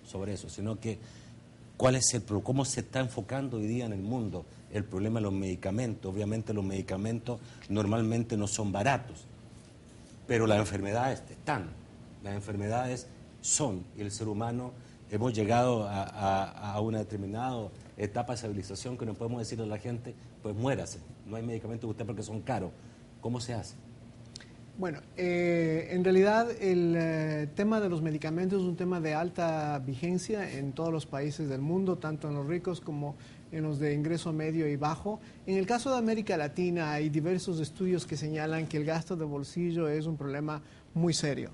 sobre eso, sino que cómo se está enfocando hoy día en el mundo el problema de los medicamentos. Obviamente los medicamentos normalmente no son baratos, pero las enfermedades están, las enfermedades son, y el ser humano hemos llegado a una determinada etapa de civilización que no podemos decirle a la gente, pues muérase, no hay medicamentos usted porque son caros. ¿Cómo se hace? Bueno, en realidad el tema de los medicamentos es un tema de alta vigencia en todos los países del mundo, tanto en los ricos como en los de ingreso medio y bajo. En el caso de América Latina hay diversos estudios que señalan que el gasto de bolsillo es un problema muy serio.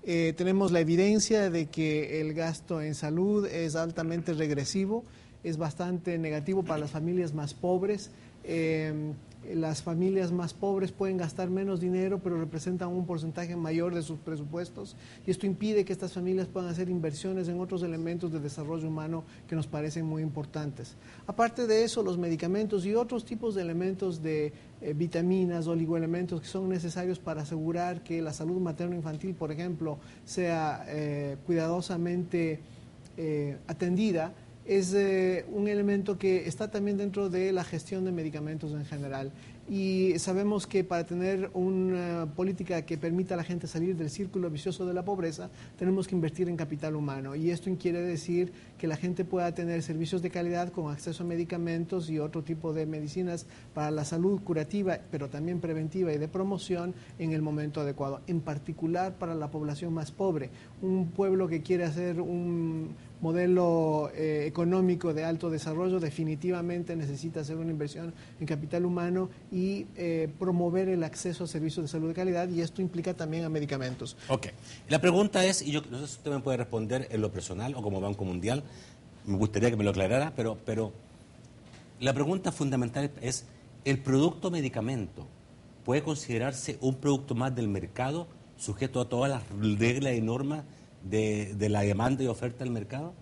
Tenemos la evidencia de que el gasto en salud es altamente regresivo, es bastante negativo para las familias más pobres. Las familias más pobres pueden gastar menos dinero, pero representan un porcentaje mayor de sus presupuestos, y esto impide que estas familias puedan hacer inversiones en otros elementos de desarrollo humano que nos parecen muy importantes. Aparte de eso, los medicamentos y otros tipos de elementos de vitaminas, oligoelementos que son necesarios para asegurar que la salud materno-infantil, por ejemplo, sea cuidadosamente atendida, es un elemento que está también dentro de la gestión de medicamentos en general. Y sabemos que para tener una política que permita a la gente salir del círculo vicioso de la pobreza, tenemos que invertir en capital humano. Y esto quiere decir que la gente pueda tener servicios de calidad con acceso a medicamentos y otro tipo de medicinas para la salud curativa, pero también preventiva y de promoción en el momento adecuado. En particular para la población más pobre. Un pueblo que quiere hacer un modelo económico de alto desarrollo definitivamente necesita hacer una inversión en capital humano y promover el acceso a servicios de salud de calidad, y esto implica también a medicamentos. Ok. La pregunta es, y yo no sé si usted me puede responder en lo personal o como Banco Mundial, me gustaría que me lo aclarara, pero la pregunta fundamental es, ¿el producto medicamento puede considerarse un producto más del mercado, sujeto a todas las reglas y normas de la demanda y oferta del mercado?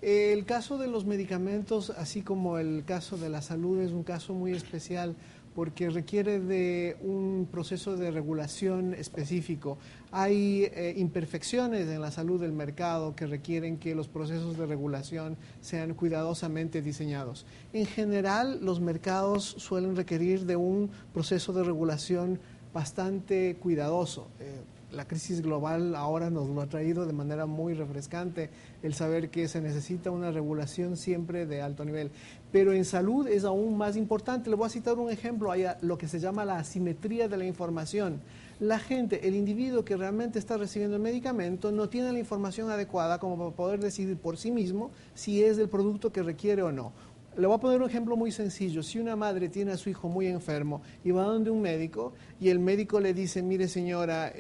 El caso de los medicamentos, así como el caso de la salud, es un caso muy especial porque requiere de un proceso de regulación específico. Hay imperfecciones en la salud del mercado que requieren que los procesos de regulación sean cuidadosamente diseñados. En general, los mercados suelen requerir de un proceso de regulación bastante cuidadoso. La crisis global ahora nos lo ha traído de manera muy refrescante, el saber que se necesita una regulación siempre de alto nivel. Pero en salud es aún más importante. Le voy a citar un ejemplo, hay lo que se llama la asimetría de la información. La gente, el individuo que realmente está recibiendo el medicamento, no tiene la información adecuada como para poder decidir por sí mismo si es el producto que requiere o no. Le voy a poner un ejemplo muy sencillo. Si una madre tiene a su hijo muy enfermo y va donde un médico y el médico le dice, mire señora,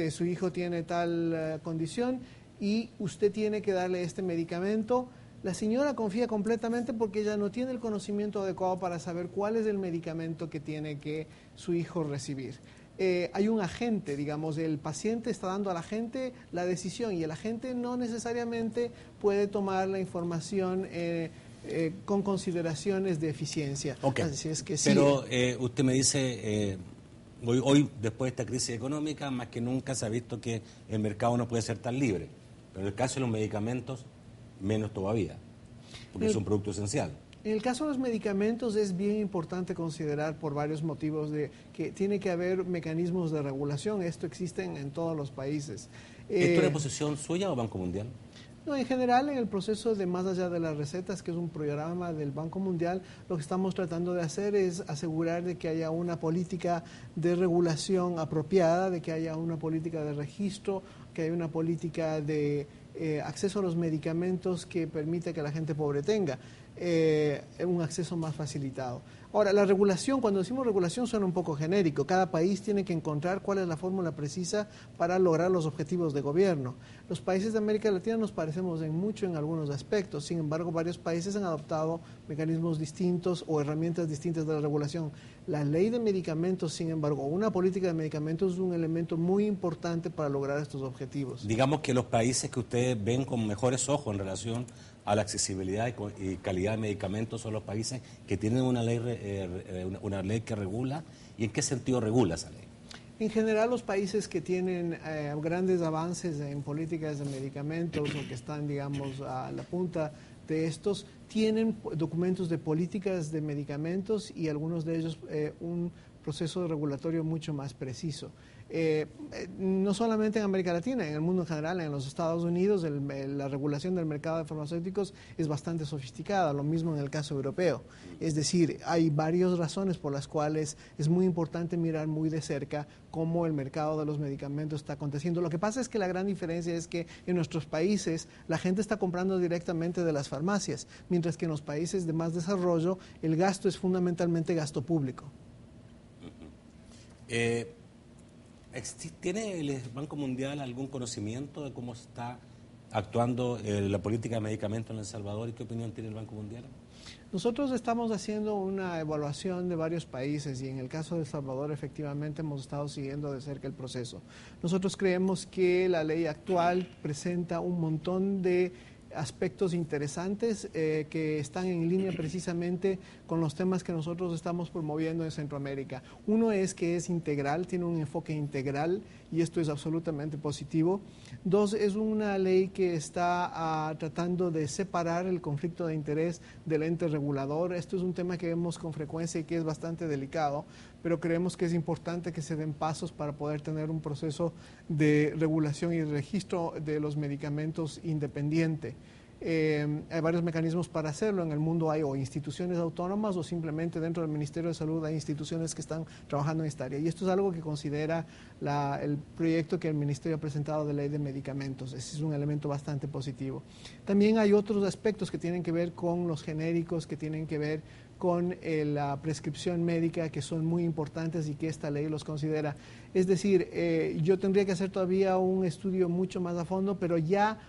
su hijo tiene tal condición y usted tiene que darle este medicamento, la señora confía completamente porque ella no tiene el conocimiento adecuado para saber cuál es el medicamento que tiene que su hijo recibir. Hay un agente, digamos, el paciente está dando a la gente la decisión y el agente no necesariamente puede tomar la información con consideraciones de eficiencia. Okay. Así es que sí. Pero usted me dice, hoy después de esta crisis económica, más que nunca se ha visto que el mercado no puede ser tan libre. Pero en el caso de los medicamentos, menos todavía, porque es un producto esencial. En el caso de los medicamentos es bien importante considerar por varios motivos de que tiene que haber mecanismos de regulación. Esto existe en todos los países. ¿Esto es una posición suya o Banco Mundial? No, en general, en el proceso de Más Allá de las Recetas, que es un programa del Banco Mundial, lo que estamos tratando de hacer es asegurar de que haya una política de regulación apropiada, de que haya una política de registro, que haya una política de acceso a los medicamentos que permite que la gente pobre tenga un acceso más facilitado. Ahora, la regulación, cuando decimos regulación suena un poco genérico. Cada país tiene que encontrar cuál es la fórmula precisa para lograr los objetivos de gobierno. Los países de América Latina nos parecemos en mucho en algunos aspectos. Sin embargo, varios países han adoptado mecanismos distintos o herramientas distintas de la regulación. La ley de medicamentos, sin embargo, una política de medicamentos es un elemento muy importante para lograr estos objetivos. Digamos que los países que ustedes ven con mejores ojos en relación a la accesibilidad y calidad de medicamentos son los países que tienen una ley que regula. ¿Y en qué sentido regula esa ley? En general, los países que tienen grandes avances en políticas de medicamentos o que están, digamos, a la punta de estos, tienen documentos de políticas de medicamentos y algunos de ellos un proceso regulatorio mucho más preciso. No solamente en América Latina, en el mundo en general, en los Estados Unidos, la regulación del mercado de farmacéuticos es bastante sofisticada, lo mismo en el caso europeo. Es decir, hay varias razones por las cuales es muy importante mirar muy de cerca cómo el mercado de los medicamentos está aconteciendo. Lo que pasa es que la gran diferencia es que en nuestros países la gente está comprando directamente de las farmacias, mientras que en los países de más desarrollo el gasto es fundamentalmente gasto público. ¿Tiene el Banco Mundial algún conocimiento de cómo está actuando la política de medicamentos en El Salvador y qué opinión tiene el Banco Mundial? Nosotros estamos haciendo una evaluación de varios países y en el caso de El Salvador efectivamente hemos estado siguiendo de cerca el proceso. Nosotros creemos que la ley actual presenta un montón de aspectos interesantes que están en línea precisamente con los temas que nosotros estamos promoviendo en Centroamérica. Uno es que es integral, tiene un enfoque integral y esto es absolutamente positivo. Dos, es una ley que está tratando de separar el conflicto de interés del ente regulador. Esto es un tema que vemos con frecuencia y que es bastante delicado, pero creemos que es importante que se den pasos para poder tener un proceso de regulación y registro de los medicamentos independiente. Hay varios mecanismos para hacerlo. En el mundo hay o instituciones autónomas o simplemente dentro del Ministerio de Salud hay instituciones que están trabajando en esta área. Y esto es algo que considera el proyecto que el Ministerio ha presentado de ley de medicamentos. Ese es un elemento bastante positivo. También hay otros aspectos que tienen que ver con los genéricos, que tienen que ver con la prescripción médica, que son muy importantes y que esta ley los considera. Es decir, yo tendría que hacer todavía un estudio mucho más a fondo, pero ya